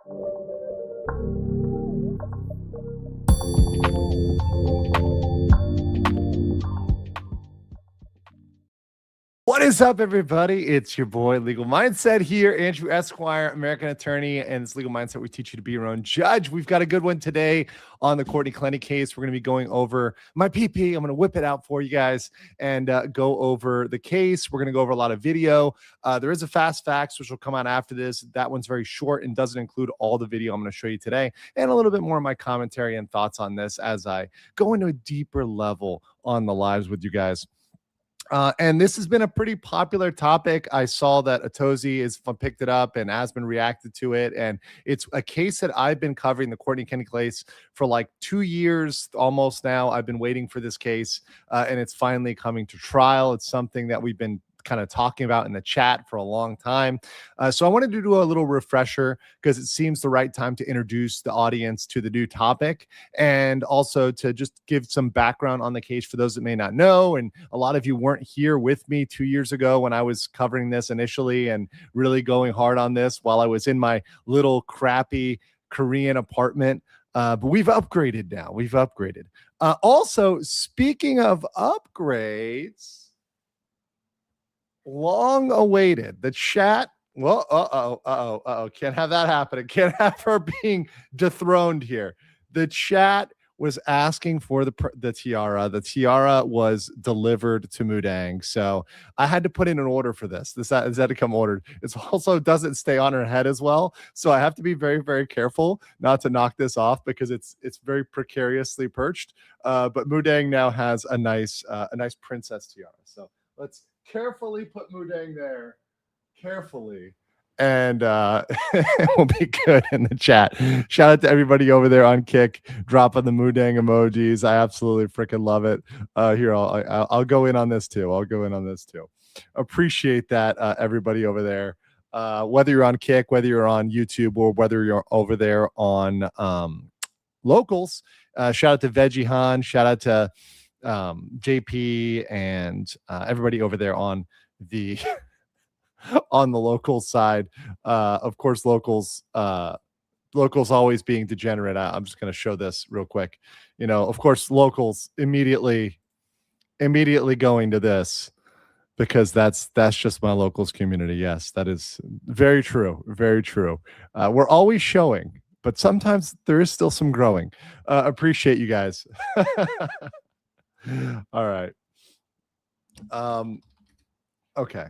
What is up, everybody? It's your boy, Legal Mindset here, Andrew Esquire, American attorney, and it's Legal Mindset. We teach you to be your own judge. We've got a good one today on the Courtney Clenny case. We're going to be going over my PP. I'm going to whip it out for you guys and go over the case. We're going to go over a lot of video. There is a fast facts, which will come out after this. That one's very short and doesn't include all the video I'm going to show you today, and a little bit more of my commentary and thoughts on this as I go into a deeper level on the lives with you guys. And this has been a pretty popular topic. I saw that Atozi has picked it up and has been reacted to it. And it's a case that I've been covering, the Courtney Clenny case, for like 2 years almost now. I've been waiting for this case, and it's finally coming to trial. It's something that we've been kind of talking about in the chat for a long time. So I wanted to do a little refresher because it seems the right time to introduce the audience to the new topic, and also to just give some background on the case for those that may not know. And a lot of you weren't here with me 2 years ago when I was covering this initially and really going hard on this while I was in my little crappy Korean apartment. But we've upgraded now. We've upgraded. Also, speaking of upgrades, long awaited, the chat. Well, can't have that happening. Can't have her being dethroned here. The chat was asking for the tiara. The tiara was delivered to Mudang, so I had to put in an order for this. This had to come ordered. It also doesn't stay on her head as well, so I have to be very, very careful not to knock this off because it's very precariously perched. But Mudang now has a nice princess tiara. So let's carefully put Mudang there, carefully, and it will be good in the chat. Shout out to everybody over there on Kick dropping the Mudang emojis. I absolutely freaking love it. Here, I'll go in on this too. Appreciate that, everybody over there. Whether you're on Kick, whether you're on YouTube, or whether you're over there on Locals. Shout out to Veggie Han. Shout out to JP and everybody over there on the on the local side. Of course, locals always being degenerate. I'm just going to show this real quick. Of course, locals immediately going to this because that's just my locals community. Yes, that is very true. Very true. We're always showing, but sometimes there is still some growing. Appreciate you guys. All right. Okay.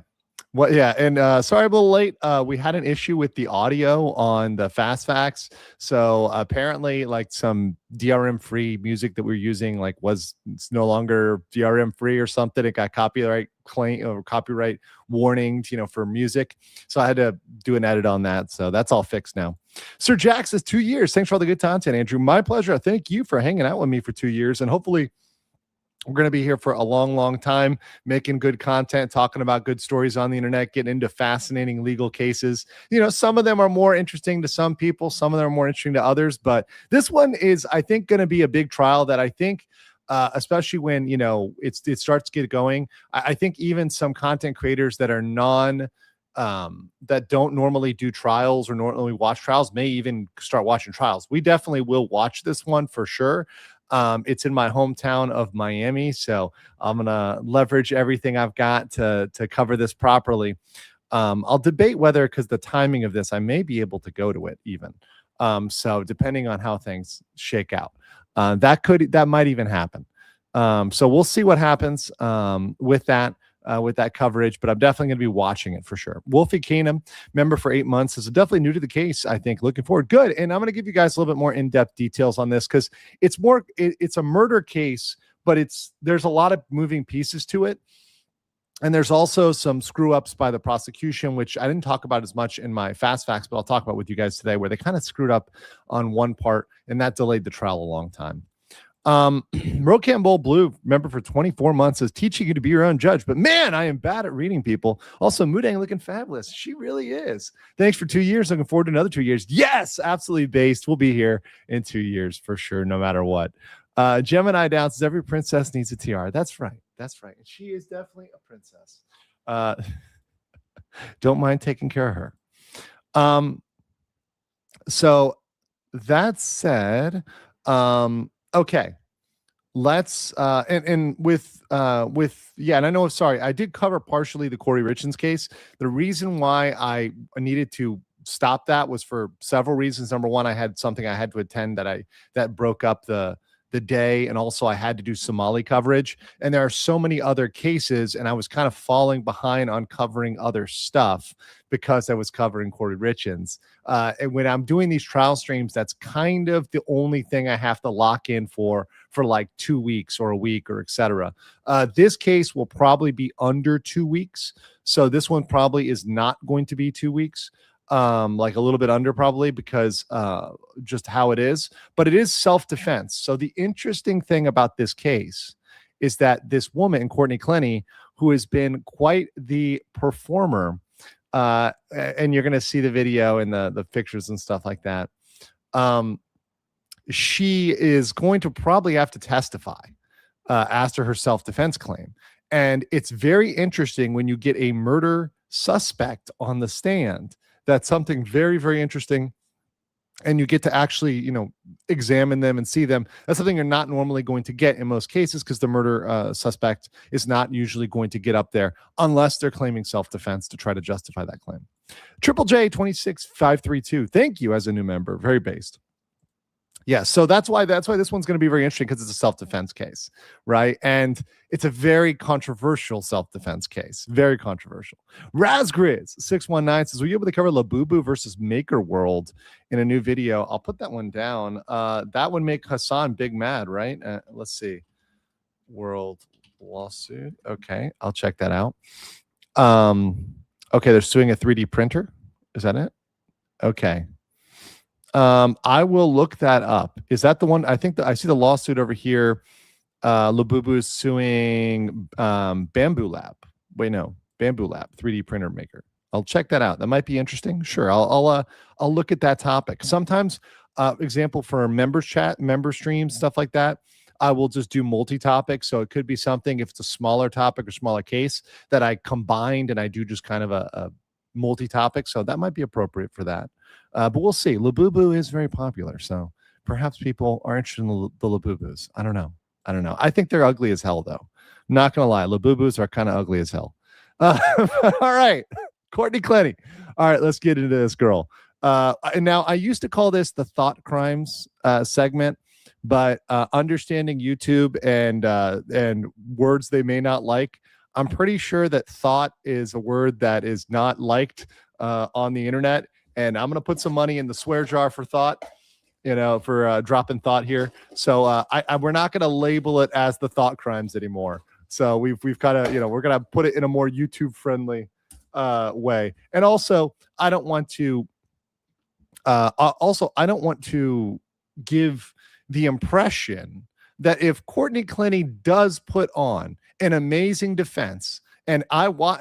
Well, yeah, and sorry I'm a little late. We had an issue with the audio on the fast facts. So apparently, like, some DRM free music that we were using, like, it's no longer DRM free or something. It got copyright claim or copyright warnings, for music. So I had to do an edit on that. So that's all fixed now. Sir Jack says 2 years. Thanks for all the good content, Andrew. My pleasure. Thank you for hanging out with me for 2 years, and hopefully we're going to be here for a long, long time, making good content, talking about good stories on the internet, getting into fascinating legal cases. Some of them are more interesting to some people. Some of them are more interesting to others. But this one is, I think, going to be a big trial that I think, especially when, it starts to get going, I think even some content creators that are that don't normally do trials or normally watch trials may even start watching trials. We definitely will watch this one for sure. It's in my hometown of Miami, so I'm gonna leverage everything I've got to cover this properly. I'll debate whether, because the timing of this, I may be able to go to it even. So depending on how things shake out, that might even happen. So we'll see what happens with that coverage, but I'm definitely going to be watching it for sure. Wolfie Keenum, member for 8 months, is definitely new to the case. I think looking forward. Good. And I'm going to give you guys a little bit more in-depth details on this because it's a murder case, but there's a lot of moving pieces to it. And there's also some screw ups by the prosecution, which I didn't talk about as much in my fast facts, but I'll talk about with you guys today, where they kind of screwed up on one part and that delayed the trial a long time. Rocam Bowl Blue, member for 24 months, says teaching you to be your own judge, but man, I am bad at reading people. Also, Mudang looking fabulous. She really is. Thanks for 2 years. Looking forward to another 2 years. Yes, absolutely based. We'll be here in 2 years for sure, no matter what. Gemini Down says every princess needs a tiara. That's right. That's right. And she is definitely a princess. Don't mind taking care of her. So that said, okay, let's and with yeah, and I know, sorry, I did cover partially the Corey Richins case. The reason why I needed to stop that was for several reasons. Number one, I had something I had to attend that broke up the day, and also I had to do Somali coverage, and there are so many other cases, and I was kind of falling behind on covering other stuff because I was covering Corey Richins. And when I'm doing these trial streams, that's kind of the only thing I have to lock in for like 2 weeks or a week or etc. This case will probably be under 2 weeks. So this one probably is not going to be 2 weeks, like a little bit under probably because just how it is, but it is self-defense. So the interesting thing about this case is that this woman, Courtney Clenny, who has been quite the performer, and you're going to see the video and the pictures and stuff like that. She is going to probably have to testify as to her self-defense claim. And it's very interesting when you get a murder suspect on the stand. That's something very, very interesting. And you get to actually, examine them and see them. That's something you're not normally going to get in most cases because the murder suspect is not usually going to get up there unless they're claiming self-defense to try to justify that claim. Triple J 26532. Thank you as a new member. Very based. Yeah, so that's why this one's going to be very interesting because it's a self-defense case, right? And it's a very controversial self-defense case. Very controversial. Razgriz 619 says, were you able to cover Labubu versus Maker World in a new video? I'll put that one down. That would make Hassan big mad, right? Let's see. World lawsuit. Okay, I'll check that out. Okay, they're suing a 3D printer. Is that it? Okay. I will look that up. Is that the one? I think I see the lawsuit over here. Labubu is suing Bamboo Lab. Wait, no, Bamboo Lab, 3D printer maker. I'll check that out. That might be interesting. Sure, I'll look at that topic. Sometimes, example for members chat, member streams, stuff like that, I will just do multi-topic. So it could be something if it's a smaller topic or smaller case that I combined and I do just kind of a multi-topic. So that might be appropriate for that. But we'll see. Labubu is very popular, so perhaps people are interested in the Labubus. I don't know. I think they're ugly as hell, though. Not gonna lie, Labubus are kind of ugly as hell. All right, Courtney Clenny. All right, let's get into this girl. And now I used to call this the thought crimes segment, but understanding YouTube and words they may not like, I'm pretty sure that thought is a word that is not liked on the internet. And I'm going to put some money in the swear jar for thought, for dropping thought here. So we're not going to label it as the thought crimes anymore. So we've kind of, we're going to put it in a more YouTube friendly way. And also, I don't want to give the impression that if Courtney Clenny does put on an amazing defense, and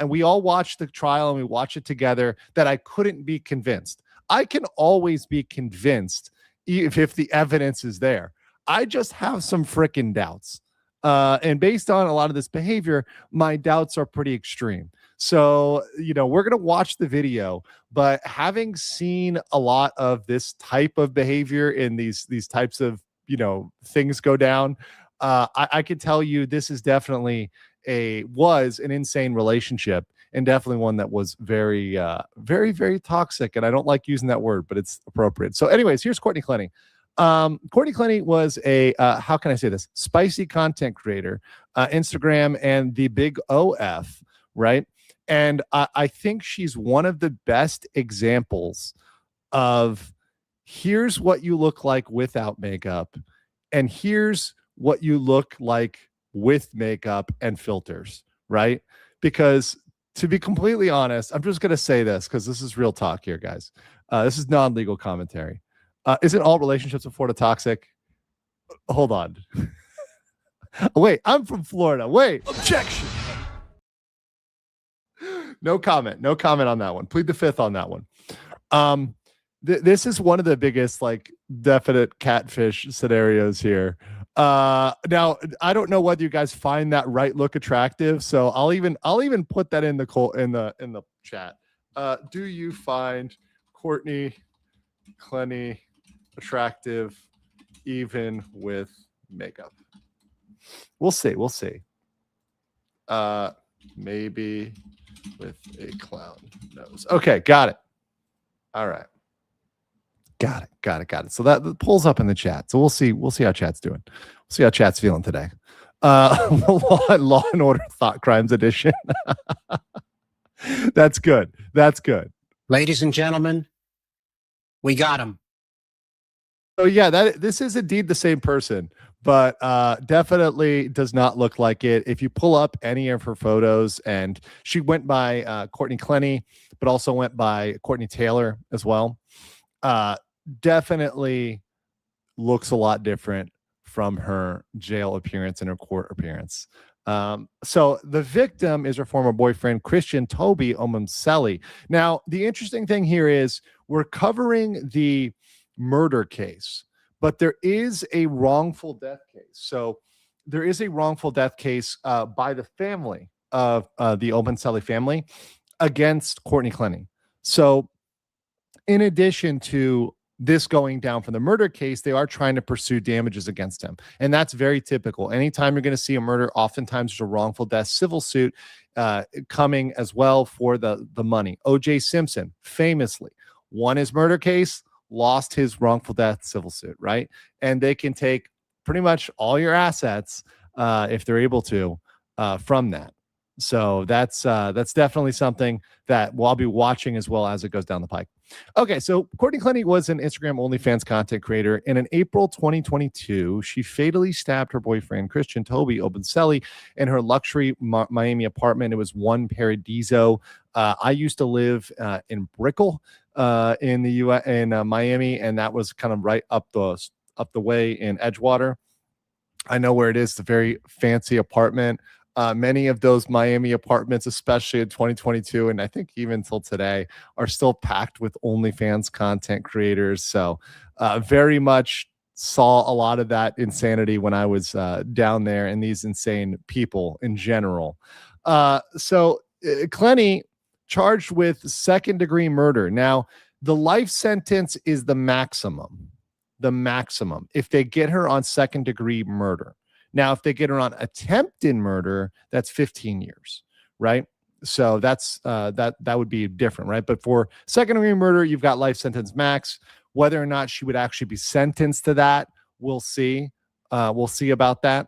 we all watched the trial and we watch it together, that I couldn't be convinced. I can always be convinced if the evidence is there. I just have some freaking doubts. And based on a lot of this behavior, my doubts are pretty extreme. So, we're going to watch the video, but having seen a lot of this type of behavior in these types of, things go down, I could tell you this is definitely was an insane relationship, and definitely one that was very, very, very toxic. And I don't like using that word, but it's appropriate. So anyways, here's Courtney Clenny. Courtney Clenny was a, how can I say this? Spicy content creator, Instagram and the big OF, right? And I think she's one of the best examples of here's what you look like without makeup, and here's what you look like with makeup and filters, right? Because to be completely honest, I'm just going to say this because this is real talk here, guys. This is non-legal commentary. Isn't all relationships in Florida toxic? Hold on. Wait, I'm from Florida. Wait, objection. No comment on that one. Plead the fifth on that one. This is one of the biggest, definite catfish scenarios here. Now I don't know whether you guys find that right look attractive, so I'll even put that in the chat. Do you find Courtney Clenny attractive even with makeup. We'll see. We'll see. Maybe with a clown nose. Okay, got it. All right. Got it. So that pulls up in the chat. So we'll see how chat's doing. We'll see how chat's feeling today. Law and Order Thought Crimes Edition. That's good. Ladies and gentlemen, we got him. So yeah, this is indeed the same person, but definitely does not look like it. If you pull up any of her photos, and she went by Courtney Clenny, but also went by Courtney Taylor as well. Definitely looks a lot different from her jail appearance and her court appearance. So the victim is her former boyfriend, Christian Toby Omumseli. Now, the interesting thing here is we're covering the murder case, but there is a wrongful death case. So there is a wrongful death case by the family of the Omumseli family against Courtney Clenny. So in addition to this going down from the murder case, they are trying to pursue damages against him. And that's very typical. Anytime you're going to see a murder, oftentimes there's a wrongful death civil suit coming as well for the money. O.J. Simpson famously won his murder case, lost his wrongful death civil suit, right? And they can take pretty much all your assets if they're able to from that. So that's definitely something that I'll be watching as well as it goes down the pike. Okay, so Courtney Clenny was an Instagram OnlyFans content creator, and in April 2022, she fatally stabbed her boyfriend Christian Toby Omumseli in her luxury Miami apartment. It was One Paradiso. I used to live in Brickell in the U.S. in Miami, and that was kind of right up the way in Edgewater. I know where it is. It's a very fancy apartment. Many of those Miami apartments, especially in 2022, and I think even till today, are still packed with OnlyFans content creators. So very much saw a lot of that insanity when I was down there, and these insane people in general. So Clenny charged with second-degree murder. Now, the life sentence is the maximum. If they get her on second-degree murder. Now, if they get her on attempted murder, that's 15 years, right? So that's that would be different, right? But for second-degree murder, you've got life sentence max. Whether or not she would actually be sentenced to that, we'll see. We'll see about that.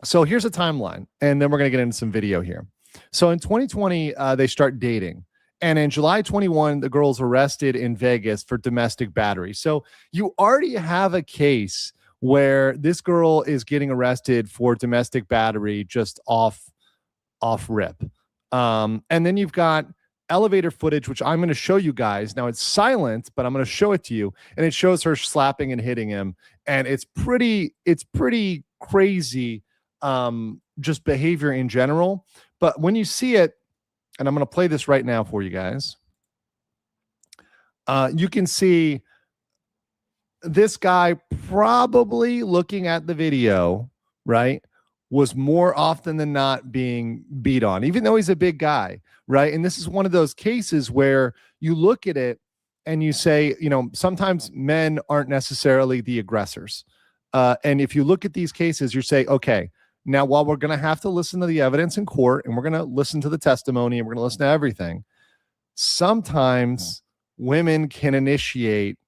So here's a timeline, and then we're going to get into some video here. So in 2020, they start dating. And in July 21, the girl's arrested in Vegas for domestic battery. So you already have a case where this girl is getting arrested for domestic battery just off rip. And then you've got elevator footage, which I'm going to show you guys. Now it's silent, but I'm going to show it to you. And it shows her slapping and hitting him. And it's pretty crazy just behavior in general. But when you see it, and I'm going to play this right now for you guys, you can see this guy probably looking at the video, right, was more often than not being beat on, even though he's a big guy, right? And this is one of those cases where you look at it and you say, you know, sometimes men aren't necessarily the aggressors. And if you look at these cases, you say, okay, now while we're going to have to listen to the evidence in court and we're going to listen to the testimony and we're going to listen to everything, sometimes women can initiate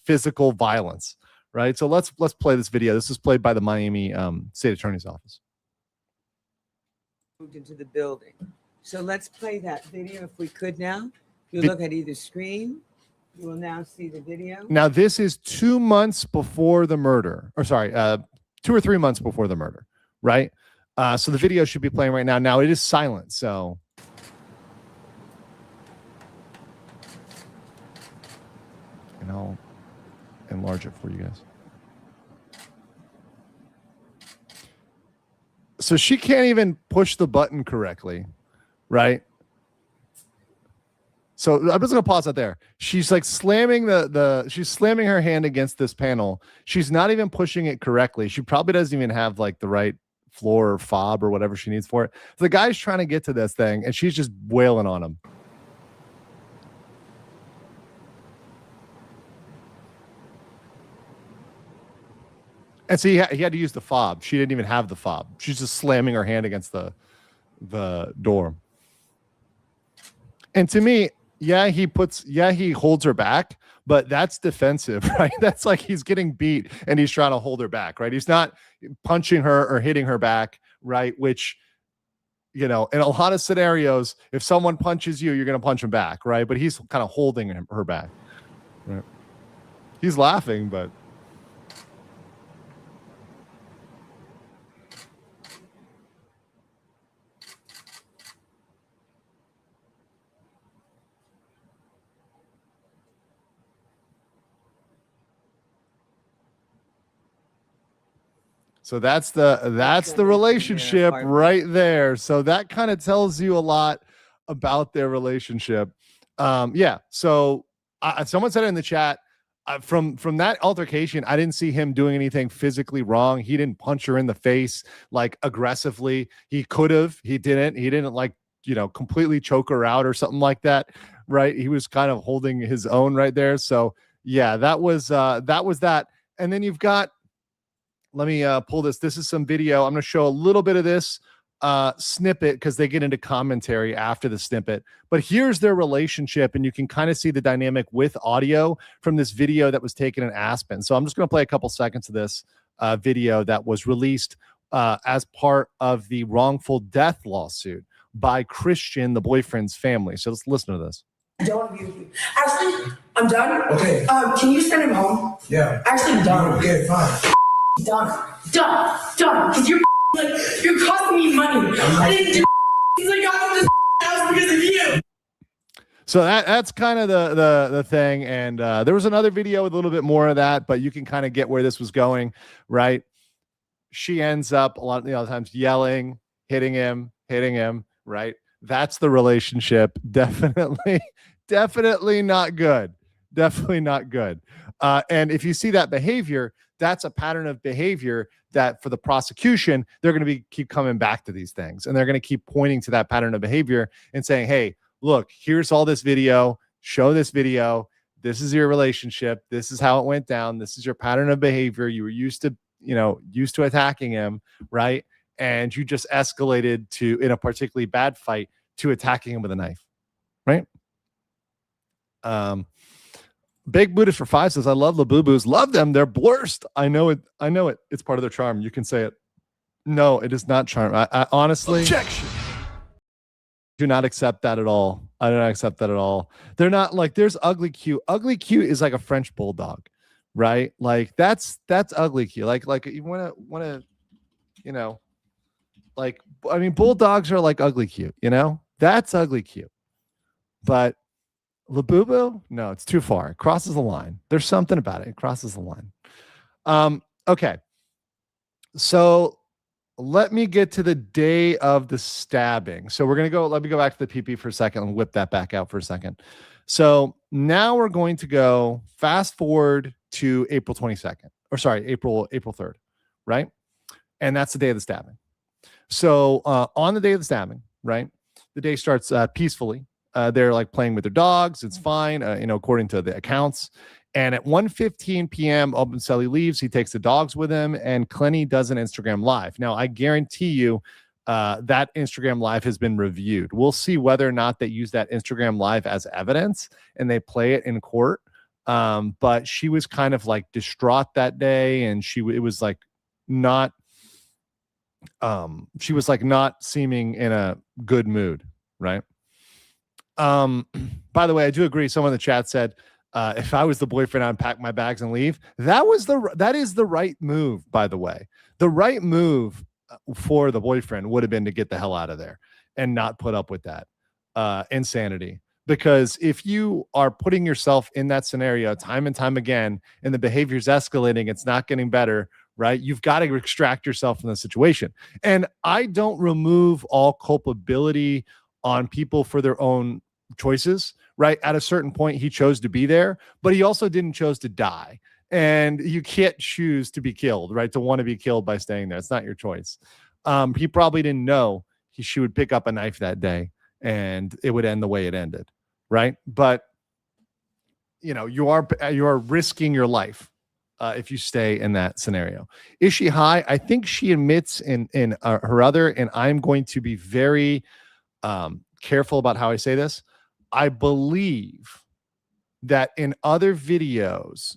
physical violence, right? So let's play this video. This is played by the Miami State Attorney's Office. Moved into the building. So let's play that video if we could now. If you look at either screen, you will now see the video. Now this is 2 months before the murder, or sorry, 2 or 3 months before the murder, right? So the video should be playing right now. Now it is silent, so. And I'll enlarge it for you guys. So she can't even push the button correctly, right? So I'm just gonna pause it there. She's like slamming she's slamming her hand against this panel. She's not even pushing it correctly. She probably doesn't even have like the right floor or fob or whatever she needs for it. So the guy's trying to get to this thing and she's just wailing on him. And so he had to use the fob. She didn't even have the fob. She's just slamming her hand against the door. And to me, he holds her back, but that's defensive, right? That's like he's getting beat and he's trying to hold her back, right? He's not punching her or hitting her back, right? Which, in a lot of scenarios, if someone punches you, you're going to punch him back, right? But he's kind of holding her back. Right? He's laughing, but so that's the relationship right there. So that kind of tells you a lot about their relationship. Yeah. So someone said in the chat, from that altercation, I didn't see him doing anything physically wrong. He didn't punch her in the face like aggressively. He could have. He didn't. He didn't completely choke her out or something like that. Right. He was kind of holding his own right there. So yeah, that was that. And then you've got. Let me pull this. This is some video. I'm going to show a little bit of this snippet because they get into commentary after the snippet. But here's their relationship, and you can kind of see the dynamic with audio from this video that was taken in Aspen. So I'm just going to play a couple seconds of this video that was released as part of the wrongful death lawsuit by Christian, the boyfriend's family. So let's listen to this. I don't abuse you. Actually, I'm done. Okay. Can you send him home? Yeah. Actually, I'm done. Okay, fine. Done. Because you're costing me money. I didn't do. He's like, I'm in this house because of you. So that's kind of the thing. And there was another video with a little bit more of that, but you can kind of get where this was going, right? She ends up a lot of times yelling, hitting him, right? That's the relationship. Definitely not good. Definitely not good. And if you see that behavior, that's a pattern of behavior that for the prosecution, they're going to keep coming back to these things. And they're going to keep pointing to that pattern of behavior and saying, hey, look, here's all this video. Show this video. This is your relationship. This is how it went down. This is your pattern of behavior. You were used to attacking him, right? And you just escalated to, in a particularly bad fight, to attacking him with a knife, right? Big Buddhist for 5 says, I love the boo-boos. Love them. They're blurst. I know it. It's part of their charm. You can say it. No, it is not charm. I honestly objection. Do not accept that at all. I do not accept that at all. They're not like, there's ugly cute. Ugly cute is like a French bulldog, right? Like that's ugly cute. Like you want to, like, I mean, bulldogs are like ugly cute, that's ugly cute. But Labubu? No, it's too far. It crosses the line. There's something about it. It crosses the line. Okay. So let me get to the day of the stabbing. So let me go back to the PP for a second and whip that back out for a second. So now we're going to go fast forward to April 22nd, or sorry, April 3rd, right? And that's the day of the stabbing. So on the day of the stabbing, right? The day starts peacefully. They're like playing with their dogs. It's fine, according to the accounts. And at 1:15 p.m., Obenselli leaves. He takes the dogs with him, and Clenny does an Instagram live. Now, I guarantee you that Instagram live has been reviewed. We'll see whether or not they use that Instagram live as evidence and they play it in court. But she was kind of like distraught that day, and she was like not seeming in a good mood, right? By the way, I do agree. Someone in the chat said, if I was the boyfriend, I'd pack my bags and leave. That is the right move, by the way. The right move for the boyfriend would have been to get the hell out of there and not put up with that insanity. Because if you are putting yourself in that scenario time and time again, and the behavior's escalating, it's not getting better, right? You've got to extract yourself from the situation. And I don't remove all culpability on people for their own choices, right? At a certain point, he chose to be there, but he also didn't choose to die. And you can't choose to be killed, right? To want to be killed by staying there. It's not your choice. He probably didn't know she would pick up a knife that day and it would end the way it ended, right? But you are risking your life, if you stay in that scenario. Is she high? I think she admits in her other, and I'm going to be very careful about how I say this. I believe that in other videos,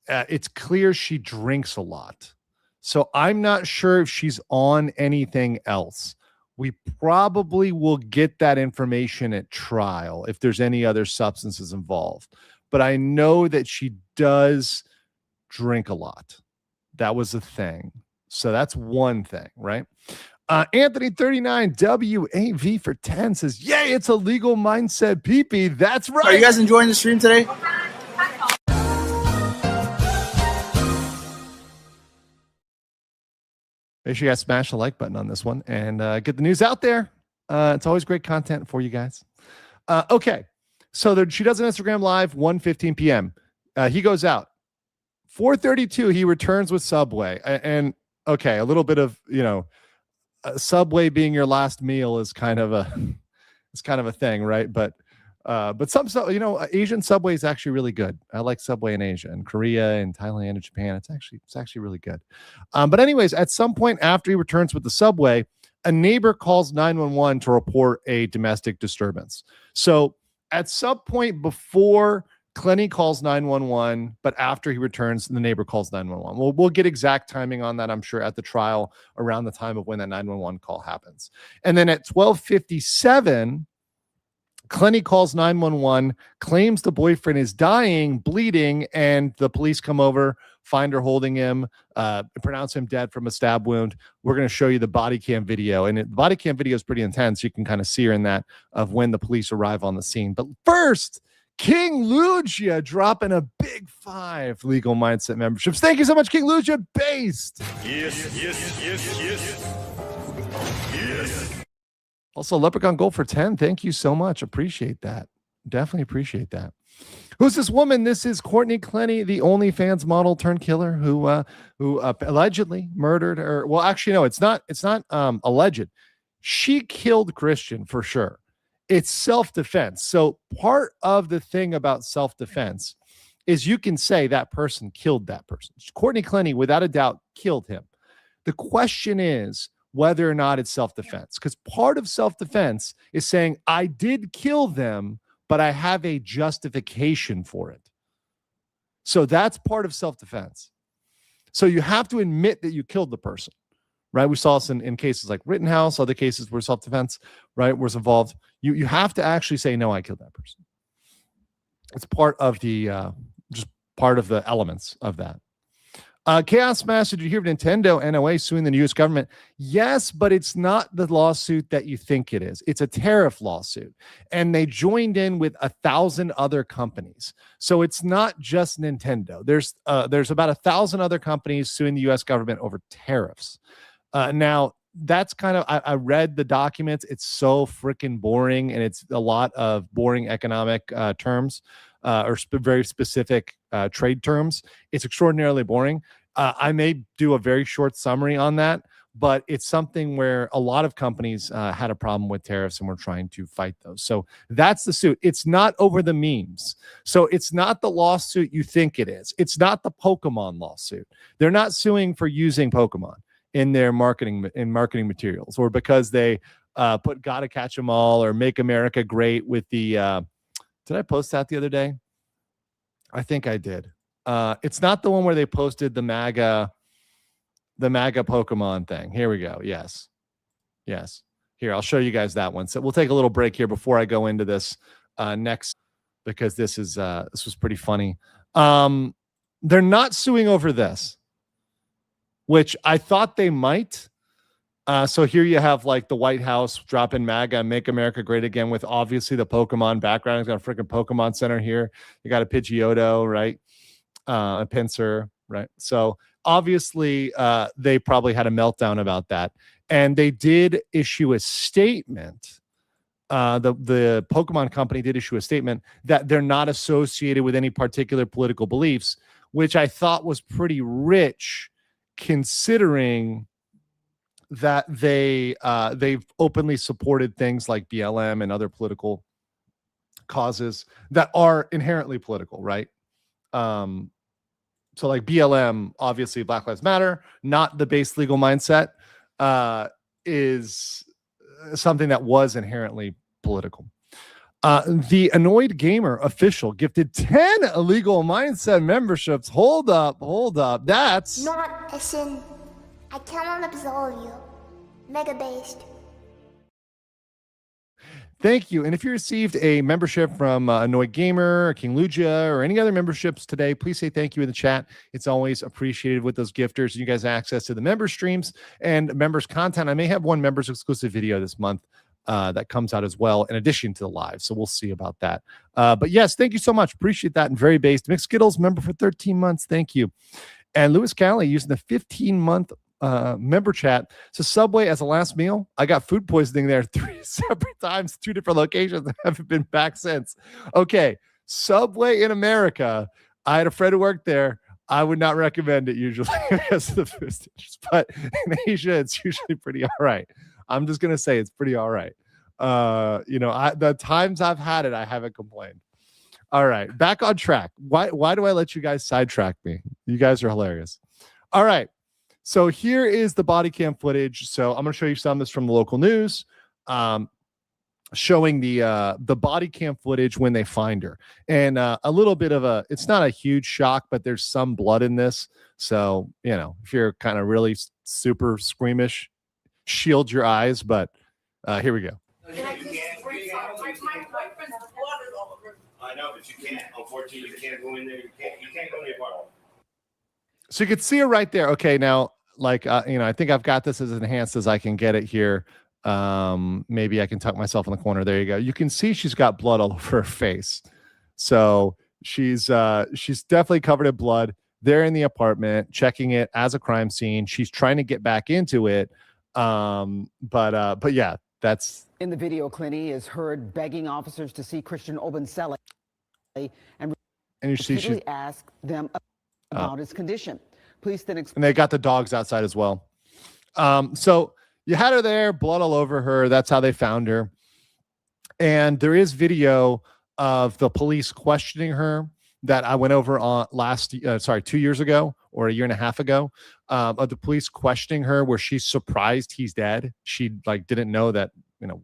it's clear she drinks a lot. So I'm not sure if she's on anything else. We probably will get that information at trial if there's any other substances involved. But I know that she does drink a lot. That was a thing. So that's one thing, right? Anthony 39 WAV for 10 says, yay, it's a legal mindset peepee. That's right. Are you guys enjoying the stream today? Make sure you guys smash the like button on this one and get the news out there. It's always great content for you guys. Okay. So she does an Instagram live 1:15 p.m. He goes out. 4:32, he returns with Subway. And okay, a little bit of, Subway being your last meal is kind of a thing, right? But some, Asian Subway is actually really good. I like Subway in Asia and Korea and Thailand and Japan. It's actually really good. But anyways, at some point after he returns with the Subway, a neighbor calls 911 to report a domestic disturbance. So at some point before Clenny calls 911, but after he returns, the neighbor calls 911. We'll get exact timing on that, I'm sure, at the trial around the time of when that 911 call happens. And then at 12:57, Clenny calls 911, claims the boyfriend is dying, bleeding, and the police come over, find her holding him, pronounce him dead from a stab wound. We're going to show you the body cam video, and the body cam video is pretty intense. You can kind of see her in that of when the police arrive on the scene. But first, King Lugia dropping a big 5 legal mindset memberships. Thank you so much, King Lugia. Based. Yes. Also, Leprechaun Gold for 10. Thank you so much. Appreciate that. Definitely appreciate that. Who's this woman? This is Courtney Clenny, the OnlyFans model turned killer who allegedly murdered her. Well, actually, no, it's not alleged. She killed Christian for sure. It's self-defense. So part of the thing about self-defense is you can say that person killed that person. Courtney Clenny, without a doubt, killed him. The question is whether or not it's self-defense, because part of self-defense is saying, I did kill them, but I have a justification for it. So that's part of self-defense. So you have to admit that you killed the person, right? We saw this in cases like Rittenhouse, other cases where self-defense, right, was involved. You have to actually say, no, I killed that person. It's part of the, just part of the elements of that. Chaos Master, did you hear of Nintendo NOA suing the U.S. government? Yes, but it's not the lawsuit that you think it is. It's a tariff lawsuit. And they joined in with 1,000 other companies. So it's not just Nintendo. There's about 1,000 other companies suing the U.S. government over tariffs. Now, that's kind of, I read the documents. It's so freaking boring, and it's a lot of boring economic terms or very specific trade terms. It's extraordinarily boring. I may do a very short summary on that, but it's something where a lot of companies had a problem with tariffs and we're trying to fight those. So that's the suit. It's not over the memes. So it's not the lawsuit you think it is. It's not the Pokemon lawsuit. They're not suing for using Pokemon in their marketing materials, or because they put Gotta Catch 'Em All or Make America Great with the did I post that the other day? I think I did. It's not the one where they posted the MAGA Pokemon thing. Here we go. Yes. Here, I'll show you guys that one. So we'll take a little break here before I go into this next, because this was pretty funny. They're not suing over this, which I thought they might. So here you have like the White House dropping MAGA, Make America Great Again, with obviously the Pokemon background. It's got a freaking Pokemon Center here. You got a Pidgeotto, right? A Pinsir, right? So obviously they probably had a meltdown about that. And they did issue a statement. The Pokemon company did issue a statement that they're not associated with any particular political beliefs, which I thought was pretty rich, considering that they've openly supported things like BLM and other political causes that are inherently political, right? So like BLM, obviously Black Lives Matter, not the base legal mindset, is something that was inherently political. The Annoyed Gamer official gifted 10 illegal mindset memberships. Hold up. That's Not a sin. I cannot absolve you. Mega based. Thank you. And if you received a membership from Annoyed Gamer or King Lugia or any other memberships today, please say thank you in the chat. It's always appreciated with those gifters. You guys have access to the member streams and members content. I may have one members exclusive video this month that comes out as well, in addition to the live. So we'll see about that. But yes, thank you so much. Appreciate that. And very based. Mixed Skittles member for 13 months. Thank you. And Lewis Cali using the 15-month member chat. So Subway as a last meal, I got food poisoning there 3 separate times, 2 different locations. I haven't been back since. Okay, Subway in America. I had a friend who worked there. I would not recommend it usually because of the food stamps, but in Asia, it's usually pretty all right. I'm just gonna say it's pretty all right. The times I've had it, I haven't complained. All right, back on track. Why do I let you guys sidetrack me? You guys are hilarious. All right. So here is the body cam footage. So I'm going to show you some of this from the local news, showing the body cam footage when they find her, and a little bit of it's not a huge shock, but there's some blood in this. So, if you're kind of really super squeamish, shield your eyes. But here we go. I know, but you can't. Unfortunately, you can't go in there. You can't go in the apartment. So you can see her right there. Okay, now, I think I've got this as enhanced as I can get it here. Maybe I can tuck myself in the corner. There you go. You can see she's got blood all over her face. So she's definitely covered in blood. They're in the apartment, checking it as a crime scene. She's trying to get back into it. But yeah, that's in the video. Clenny is heard begging officers to see Christian Obensele and you see she ask them about his condition. Police then and they got the dogs outside as well. So you had her there, blood all over her. That's how they found her. And there is video of the police questioning her that I went over on 2 years ago or a year and a half ago, of the police questioning her where she's surprised he's dead. She didn't know that,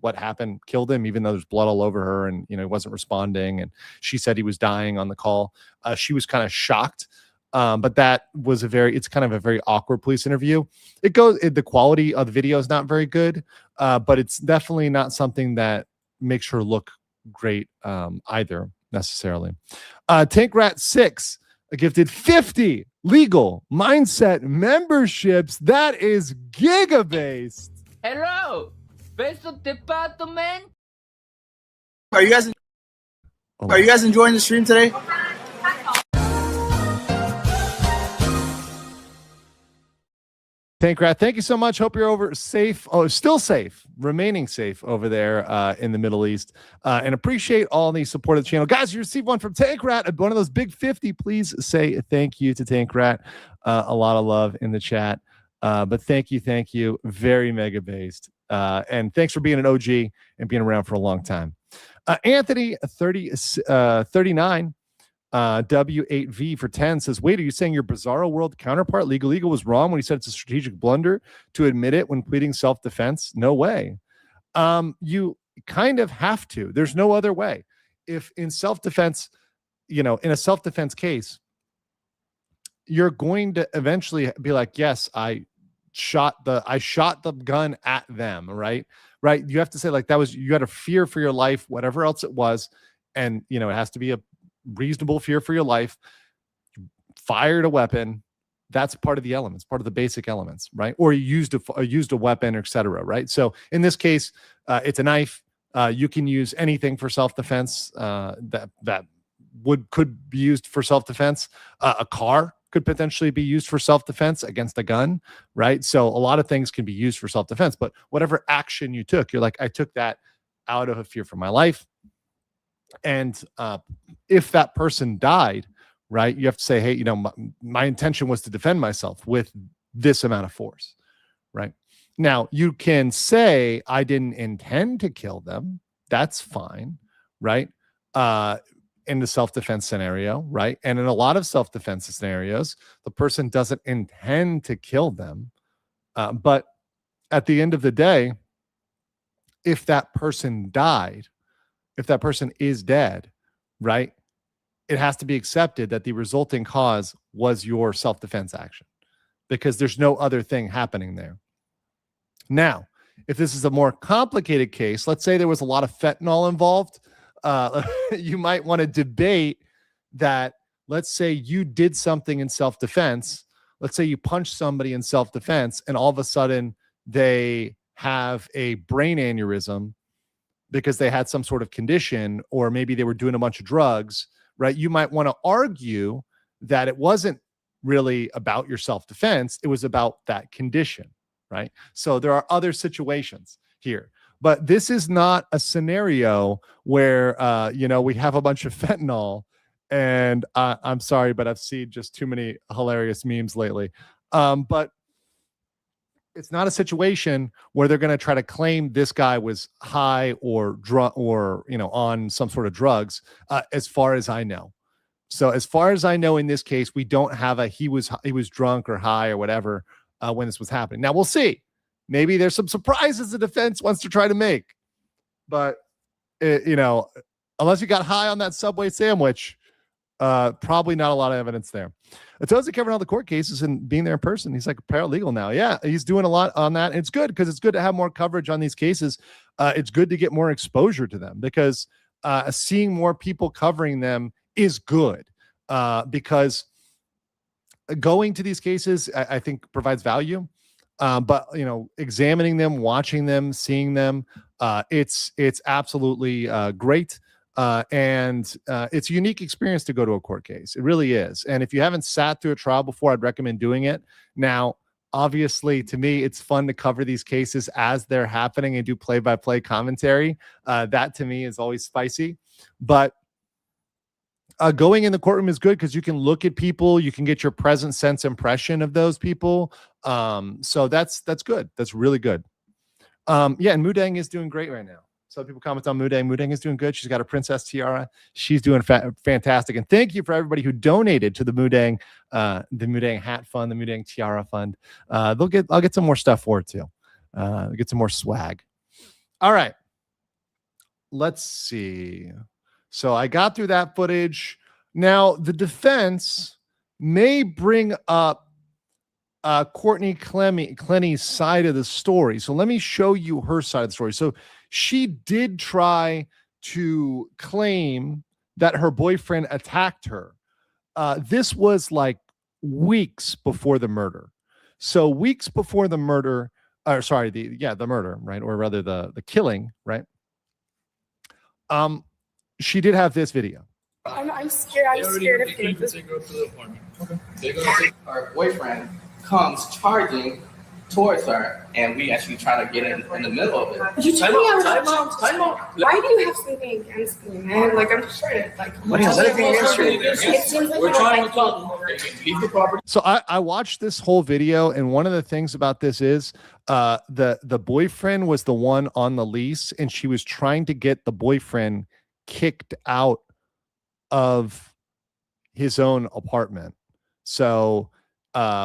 what happened killed him, even though there's blood all over her and, he wasn't responding. And she said he was dying on the call. She was kind of shocked. But that was it's kind of a very awkward police interview. The quality of the video is not very good, but it's definitely not something that makes her look great either necessarily. Tank Rat 6 gifted 50 legal mindset memberships. That is giga-based. Hello, beso te pato, man. Are you guys enjoying the stream today? Tank Rat, thank you so much. Hope you're still safe, remaining safe over there in the Middle East, and appreciate all the support of the channel. Guys, you received one from Tank Rat, one of those big 50. Please say thank you to Tank Rat. A lot of love in the chat, but thank you. Very mega based, and thanks for being an OG and being around for a long time. Anthony 39. W8V for 10 says, wait, are you saying your Bizarro World counterpart Legal was wrong when he said it's a strategic blunder to admit it when pleading self-defense? No way. You kind of have to. There's no other way. If in self-defense, in a self-defense case, you're going to eventually be like, yes, I shot the gun at them, right? You have to say you had a fear for your life, whatever else it was. And, it has to be a reasonable fear for your life, fired a weapon. That's part of the elements, part of the basic elements, right? Or you used a weapon, etc., right? So in this case, it's a knife. You can use anything for self-defense that could be used for self-defense. A car could potentially be used for self-defense against a gun, right? So a lot of things can be used for self-defense, but whatever action you took, you're like, I took that out of a fear for my life. And if that person died, right, you have to say, hey, my intention was to defend myself with this amount of force, right? Now, you can say, I didn't intend to kill them. That's fine, right? in the self-defense scenario, right? And in a lot of self-defense scenarios, the person doesn't intend to kill them. But at the end of the day, if that person died, if that person is dead, right, it has to be accepted that the resulting cause was your self-defense action because there's no other thing happening there. Now, if this is a more complicated case, let's say there was a lot of fentanyl involved, you might want to debate that. Let's say you did something in self-defense. Let's say you punched somebody in self-defense and all of a sudden they have a brain aneurysm because they had some sort of condition, or maybe they were doing a bunch of drugs, right? You might want to argue that it wasn't really about your self-defense. It was about that condition, right? So there are other situations here, but this is not a scenario where, we have a bunch of fentanyl and I'm sorry, but I've seen just too many hilarious memes lately. But it's not a situation where they're going to try to claim this guy was high or drunk or, on some sort of drugs, as far as I know. So as far as I know, in this case, we don't have he was drunk or high or whatever when this was happening. Now we'll see. Maybe there's some surprises the defense wants to try to make, but unless you got high on that Subway sandwich, probably not a lot of evidence there. To's covering all the court cases and being there in person. He's like a paralegal now. Yeah, he's doing a lot on that. And it's good because it's good to have more coverage on these cases. It's good to get more exposure to them because seeing more people covering them is good because going to these cases, I think, provides value. But examining them, watching them, seeing them, it's absolutely great. And it's a unique experience to go to a court case. It really is. And if you haven't sat through a trial before, I'd recommend doing it. Now, obviously, to me, it's fun to cover these cases as they're happening and do play-by-play commentary. That to me is always spicy. But going in the courtroom is good because you can look at people, you can get your present sense impression of those people. So that's good. That's really good. And Mudang is doing great right now. Some people comment on Mudang. Mudang is doing good. She's got a princess tiara. She's doing fantastic. And thank you for everybody who donated to the Mudang hat fund, the Mudang tiara fund. I'll get some more stuff for it too. Get some more swag. All right. Let's see. So I got through that footage. Now the defense may bring up Courtney Clenny's side of the story. So let me show you her side of the story. So she did try to claim that her boyfriend attacked her. This was like weeks before the murder. So weeks before the murder, the murder, right? Or rather the killing, right? She did have this video. I'm scared. I'm scared of him. Her boyfriend comes charging towards her, and we actually try to get in the middle of it. You told me I was time out. Why do you have something against me, man? Like, I'm just trying to, what has anything against you? It seems like we're trying to talk. Leave the property. So I watched this whole video, and one of the things about this is the boyfriend was the one on the lease, and she was trying to get the boyfriend kicked out of his own apartment. So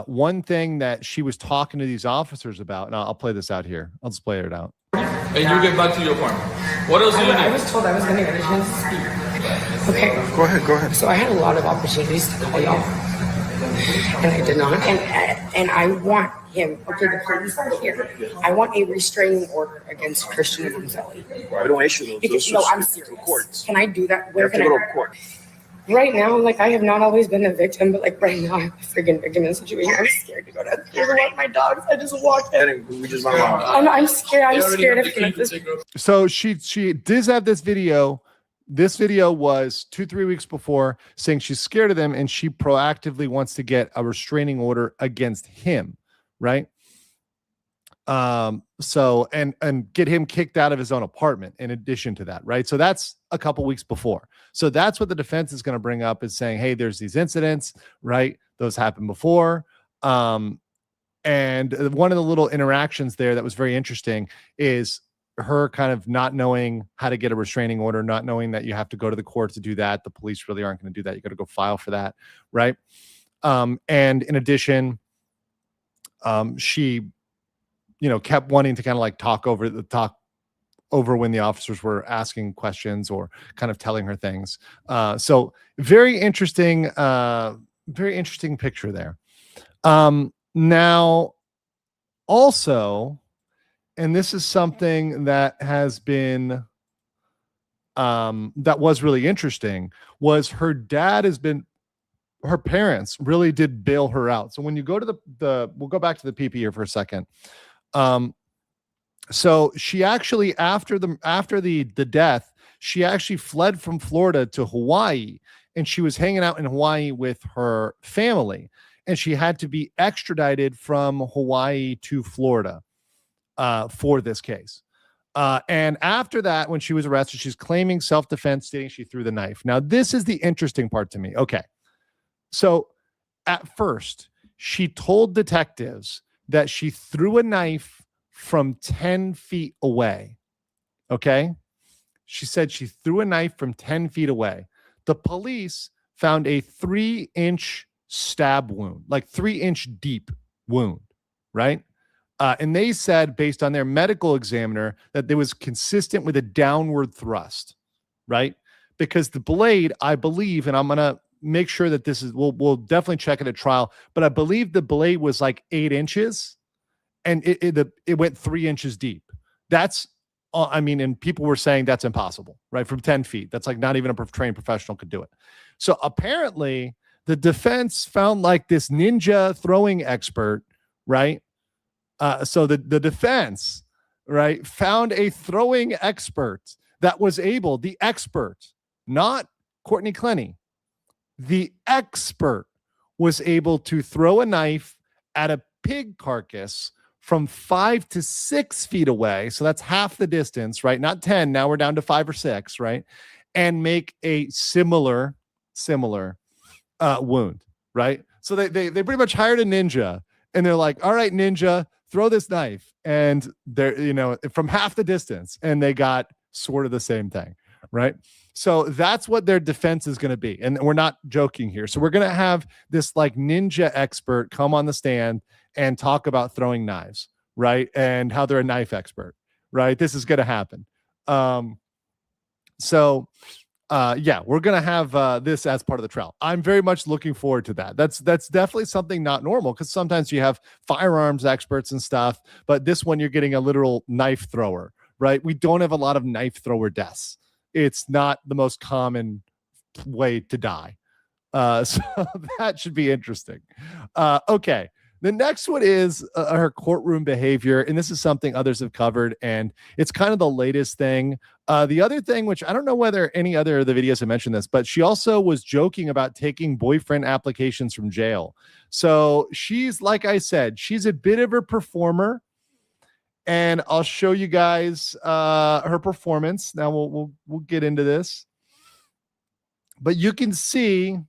one thing that she was talking to these officers about, and I'll play this out here. I'll just play it out. And you get back to your apartment. What else do you need? I was told I was going to get a chance to speak. Okay. Go ahead. So I had a lot of opportunities to call y'all, and I did not. And I want him. Okay, the police are here. I want a restraining order against Christian Gonzalez. Well, I don't issue those. No, I'm serious. Can I do that? Where you have to go to court. Right now, like, I have not always been a victim, but like right now, I'm a freaking victim in the situation. I'm scared to go down here to walk my dogs. I just walked in. We just went wrong. I'm scared. I'm scared of him. So she does have this video. This video was 2-3 weeks before, saying she's scared of them and she proactively wants to get a restraining order against him, right? So and get him kicked out of his own apartment in addition to that, right? So that's a couple weeks before. So that's what the defense is going to bring up, is saying, hey, there's these incidents, right? Those happened before. And one of the little interactions there that was very interesting is her kind of not knowing how to get a restraining order, not knowing that you have to go to the court to do that. The police really aren't going to do that. You got to go file for that, right? And in addition, she, kept wanting to kind of like talk over when the officers were asking questions or kind of telling her things. So very interesting picture there. Now, also, and this is something that has been that was really interesting, was her parents really did bail her out. So when you go to we'll go back to the PP here for a second. So she actually, after the death, she actually fled from Florida to Hawaii, and she was hanging out in Hawaii with her family, and she had to be extradited from Hawaii to Florida for this case. And after that, when she was arrested, she's claiming self-defense, stating she threw the knife. Now, this is the interesting part to me. Okay. So at first, she told detectives that she threw a knife from 10 feet away. Okay. She said she threw a knife from 10 feet away. The police found a 3-inch stab wound, like 3-inch deep wound, right? And they said, based on their medical examiner, that it was consistent with a downward thrust, right? Because the blade, I believe, and I'm going to make sure that this is, we'll definitely check it at trial, but I believe the blade was like 8 inches and it went 3 inches deep. That's, and people were saying that's impossible, right? From 10 feet. That's like not even a trained professional could do it. So apparently the defense found like this ninja throwing expert, right? So the defense, right, found a throwing expert that was able, the expert, not Courtney Clenny, the expert was able to throw a knife at a pig carcass from 5 to 6 feet away. So that's half the distance, right? Not 10. Now we're down to 5 or 6, right? And make a similar wound, right? So they pretty much hired a ninja, and they're like, all right, ninja, throw this knife. And they're, from half the distance, and they got sort of the same thing, right? So that's what their defense is going to be. And we're not joking here. So we're going to have this like ninja expert come on the stand and talk about throwing knives, right? And how they're a knife expert, right? This is going to happen. We're going to have this as part of the trial. I'm very much looking forward to that. That's definitely something not normal, because sometimes you have firearms experts and stuff, but this one you're getting a literal knife thrower, right? We don't have a lot of knife thrower deaths. It's not the most common way to die. So that should be interesting. Okay. The next one is her courtroom behavior, and this is something others have covered, and it's kind of the latest thing. The other thing, which I don't know whether any other of the videos have mentioned this, but she also was joking about taking boyfriend applications from jail. So she's, like I said, she's a bit of a performer, and I'll show you guys her performance. Now we'll get into this, but you can see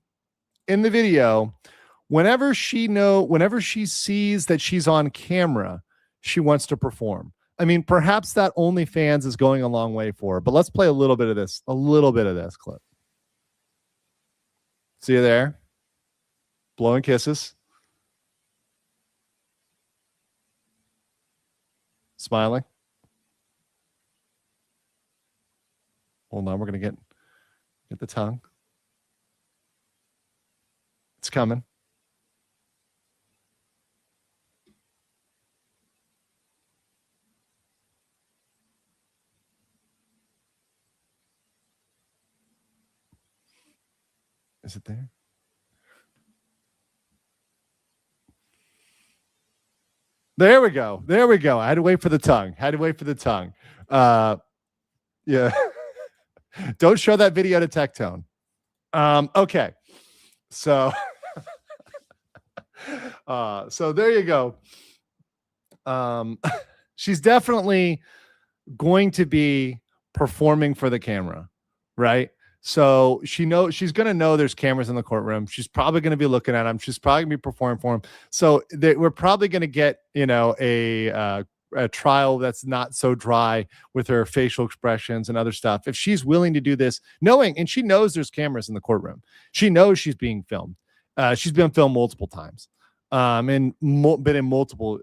in the video, whenever she sees that she's on camera, she wants to perform. I mean, perhaps that OnlyFans is going a long way for her, but let's play a little bit of this clip. See you there? Blowing kisses. Smiling. Hold on, we're going to get the tongue. It's coming. Is it there? There we go. I had to wait for the tongue. Yeah. Don't show that video to Tectone. Okay. So, so there you go. She's definitely going to be performing for the camera, right? So she's going to know there's cameras in the courtroom. She's probably going to be looking at them. She's probably going to be performing for them. So we're probably going to get, a a trial that's not so dry with her facial expressions and other stuff, if she's willing to do this, knowing, and she knows there's cameras in the courtroom, she knows she's being filmed. She's been filmed multiple times, and been in multiple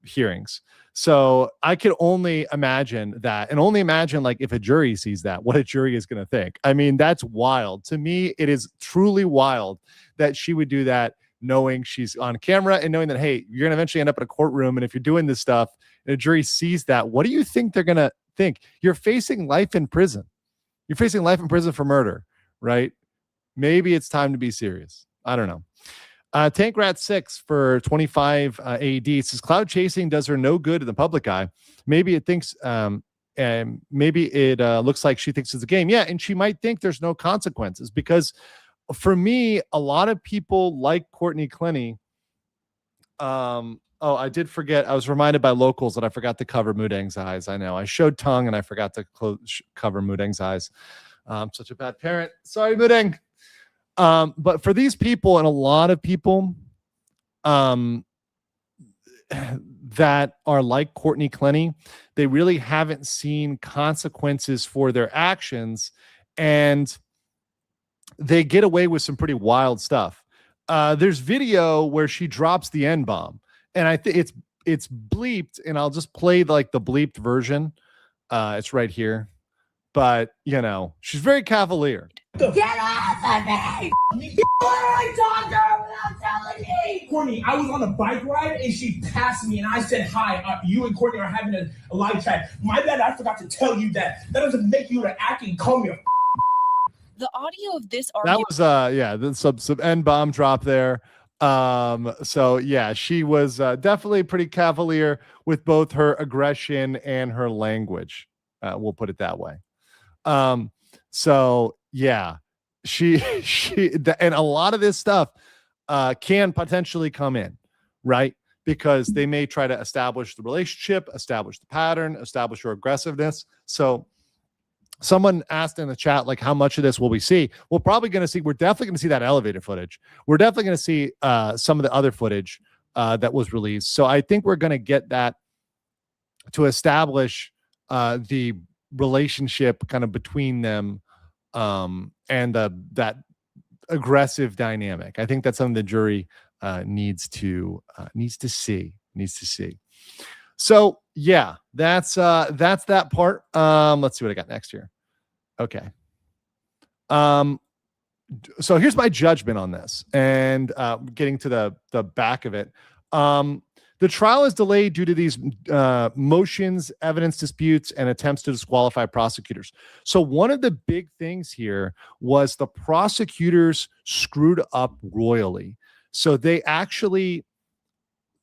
hearings. So I could only imagine that, and only imagine like if a jury sees that, what a jury is going to think. I mean, that's wild. To me, it is truly wild that she would do that, knowing she's on camera and knowing that, hey, you're going to eventually end up in a courtroom. And if you're doing this stuff and a jury sees that, what do you think they're going to think? You're facing life in prison. You're facing life in prison for murder, right? Maybe it's time to be serious. I don't know. Tankrat6 for 25 AD says cloud chasing does her no good in the public eye. Maybe it thinks, and maybe it looks like she thinks it's a game. Yeah, and she might think there's no consequences, because for me, a lot of people like Courtney Clenny. Oh, I did forget. I was reminded by locals that I forgot to cover Moodang's eyes. I know I showed tongue and I forgot to cover Moodang's eyes. I'm such a bad parent. Sorry, Moodang. But for these people, and a lot of people that are like Courtney Clenny, they really haven't seen consequences for their actions, and they get away with some pretty wild stuff. There's video where she drops the N-bomb, and I think it's bleeped, and I'll just play like the bleeped version. It's right here. But, you know, she's very cavalier. Get off of me! You literally talked to her without telling me! Courtney, I was on a bike ride and she passed me and I said, hi, you and Courtney are having a live chat. My bad, I forgot to tell you that. That doesn't make you to act and call me a The audio of this argument. That was, some N-bomb drop there. So yeah, she was definitely pretty cavalier with both her aggression and her language. We'll put it that way. So yeah, and a lot of this stuff can potentially come in, right? Because they may try to establish the relationship, establish the pattern, establish her aggressiveness. So someone asked in the chat, like, how much of this will we see? We're definitely going to see that elevator footage. We're definitely going to see some of the other footage that was released. So I think we're going to get that to establish the relationship kind of between them and that aggressive dynamic. I think that's something the jury needs to see. So yeah, that's that part. Let's see what I got next here. Okay. So here's my judgment on this, and getting to the back of it. The trial is delayed due to these motions, evidence disputes, and attempts to disqualify prosecutors. So one of the big things here was the prosecutors screwed up royally. So they actually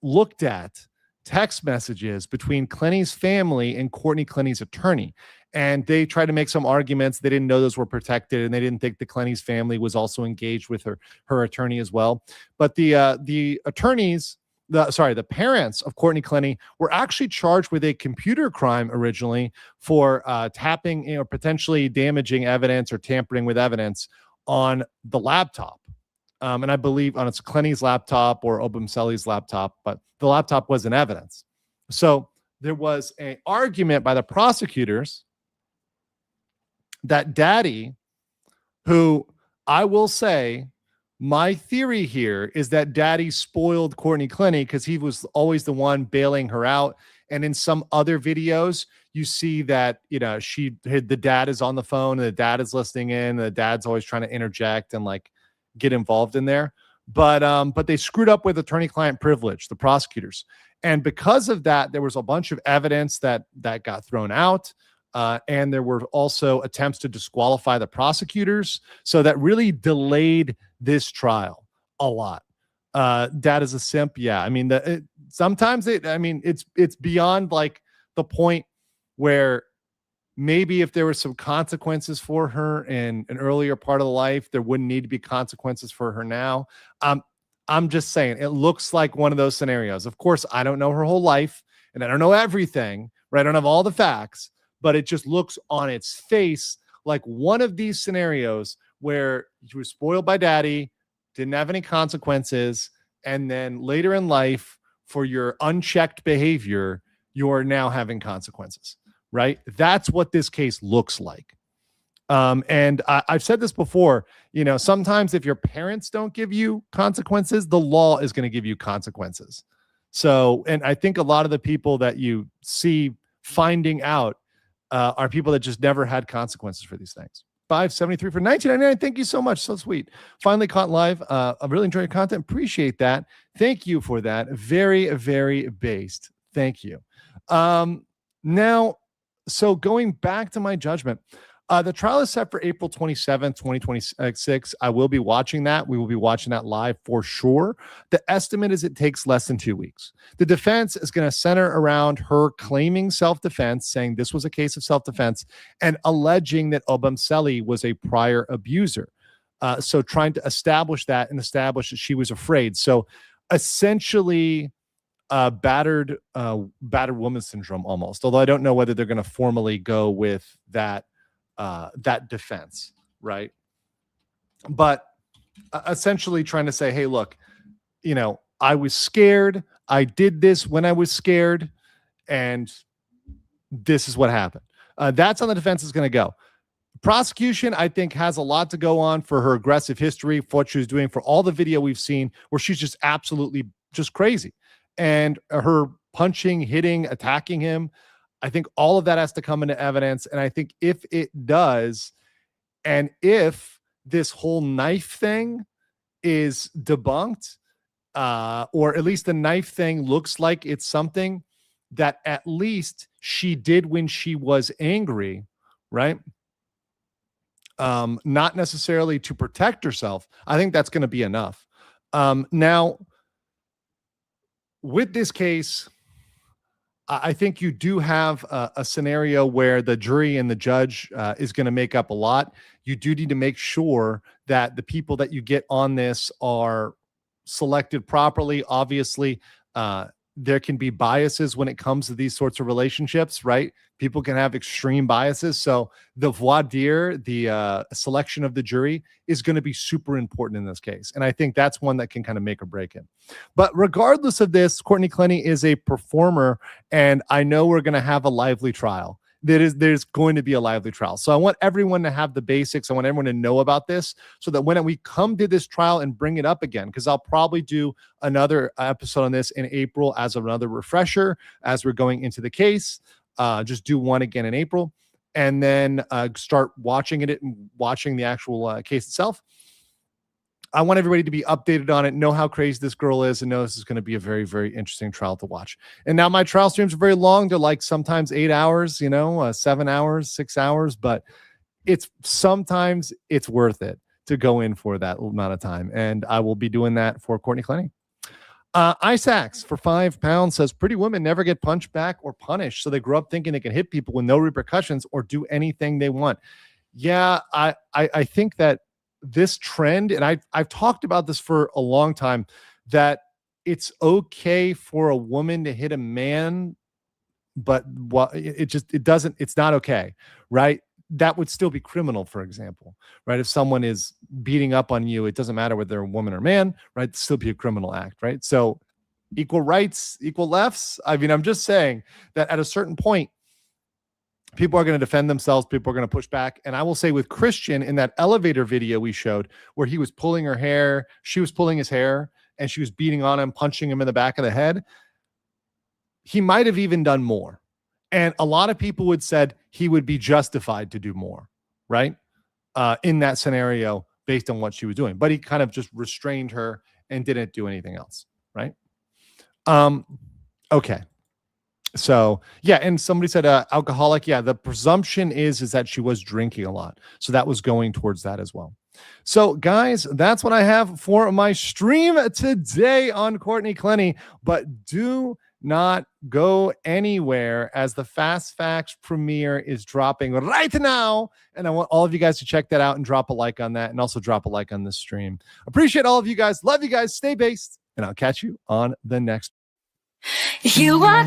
looked at text messages between Clenny's family and Courtney Clenny's attorney. And they tried to make some arguments. They didn't know those were protected, and they didn't think the Clenny's family was also engaged with her attorney as well. But the attorneys, the parents of Courtney Clenny were actually charged with a computer crime originally for tapping, potentially damaging evidence or tampering with evidence on the laptop. And I believe on it's Clenny's laptop or Obumseli's laptop, but the laptop was in evidence. So there was an argument by the prosecutors that Daddy, who I will say, my theory here is that Daddy spoiled Courtney Clenny because he was always the one bailing her out. And in some other videos, you see that, the dad is on the phone and the dad is listening in. And the dad's always trying to interject and like get involved in there. But they screwed up with attorney-client privilege, the prosecutors. And because of that, there was a bunch of evidence that got thrown out. And there were also attempts to disqualify the prosecutors. So that really delayed this trial a lot. Dad is a simp. Yeah. I mean, sometimes it's beyond like the point where maybe if there were some consequences for her in an earlier part of the life, there wouldn't need to be consequences for her now. I'm just saying, it looks like one of those scenarios. Of course, I don't know her whole life and I don't know everything, right? I don't have all the facts, but it just looks on its face like one of these scenarios where you were spoiled by Daddy, didn't have any consequences, and then later in life, for your unchecked behavior, you're now having consequences, right? That's what this case looks like. And I've said this before, you know, sometimes if your parents don't give you consequences, the law is going to give you consequences. So, and I think a lot of the people that you see finding out are people that just never had consequences for these things. 573 for $19.99. Thank you so much. So sweet. Finally caught live. I really enjoy your content. Appreciate that. Thank you for that. Very, very based. Thank you. Now, so going back to my judgment, the trial is set for April 27th, 2026. I will be watching that. We will be watching that live for sure. The estimate is it takes less than 2 weeks. The defense is going to center around her claiming self-defense, saying this was a case of self-defense, and alleging that Obamseli was a prior abuser. So trying to establish that and establish that she was afraid. So essentially battered woman syndrome almost, although I don't know whether they're going to formally go with that defense, right? But essentially trying to say, hey, look, you know, I was scared. I did this when I was scared, and this is what happened. That's how the defense is going to go. Prosecution, I think, has a lot to go on for her aggressive history, for what she was doing, for all the video we've seen where she's just absolutely just crazy. And her punching, hitting, attacking him, I think all of that has to come into evidence. And I think if it does, and if this whole knife thing is debunked, or at least the knife thing looks like it's something that at least she did when she was angry, right? Not necessarily to protect herself. I think that's going to be enough. Now, with this case, I think you do have a scenario where the jury and the judge is going to make up a lot. You do need to make sure that the people that you get on this are selected properly. Obviously, there can be biases when it comes to these sorts of relationships, right? People can have extreme biases. So the voir dire, the selection of the jury, is going to be super important in this case. And I think that's one that can kind of make or break it. But regardless of this, Courtney Clenny is a performer, and I know we're going to have a lively trial. There's going to be a lively trial. So I want everyone to have the basics. I want everyone to know about this so that when we come to this trial and bring it up again, because I'll probably do another episode on this in April as another refresher as we're going into the case. Just do one again in April, and then start watching it and watching the actual case itself. I want everybody to be updated on it, know how crazy this girl is, and know this is going to be a very, very interesting trial to watch. And now my trial streams are very long. They're like sometimes 8 hours, 7 hours, 6 hours, but sometimes it's worth it to go in for that amount of time. And I will be doing that for Courtney Clenny. Isaac's for £5 says pretty women never get punched back or punished, so they grow up thinking they can hit people with no repercussions or do anything they want. Yeah, I think that this trend, and I've talked about this for a long time, that it's okay for a woman to hit a man, but it's not okay, right? That would still be criminal, for example, right? If someone is beating up on you, it doesn't matter whether they're a woman or man, right? It'd still be a criminal act, right? So equal rights, equal lefts. I mean, I'm just saying that at a certain point, people are going to defend themselves. People are going to push back. And I will say with Christian, in that elevator video we showed where he was pulling her hair, she was pulling his hair, and she was beating on him, punching him in the back of the head, he might have even done more. And a lot of people would said he would be justified to do more, right? In that scenario, based on what she was doing. But he kind of just restrained her and didn't do anything else, right? Okay. So, yeah, and somebody said alcoholic. Yeah, the presumption is that she was drinking a lot. So that was going towards that as well. So, guys, that's what I have for my stream today on Courtney Clenny. But do not go anywhere as the Fast Facts premiere is dropping right now. And I want all of you guys to check that out and drop a like on that, and also drop a like on this stream. Appreciate all of you guys. Love you guys. Stay based, and I'll catch you on the next. You are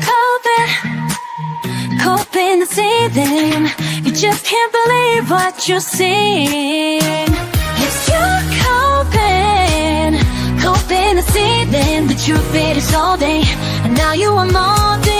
coping the seething. You just can't believe what you're seeing. It's you coping the seething. The truth it is all day, and now you are more.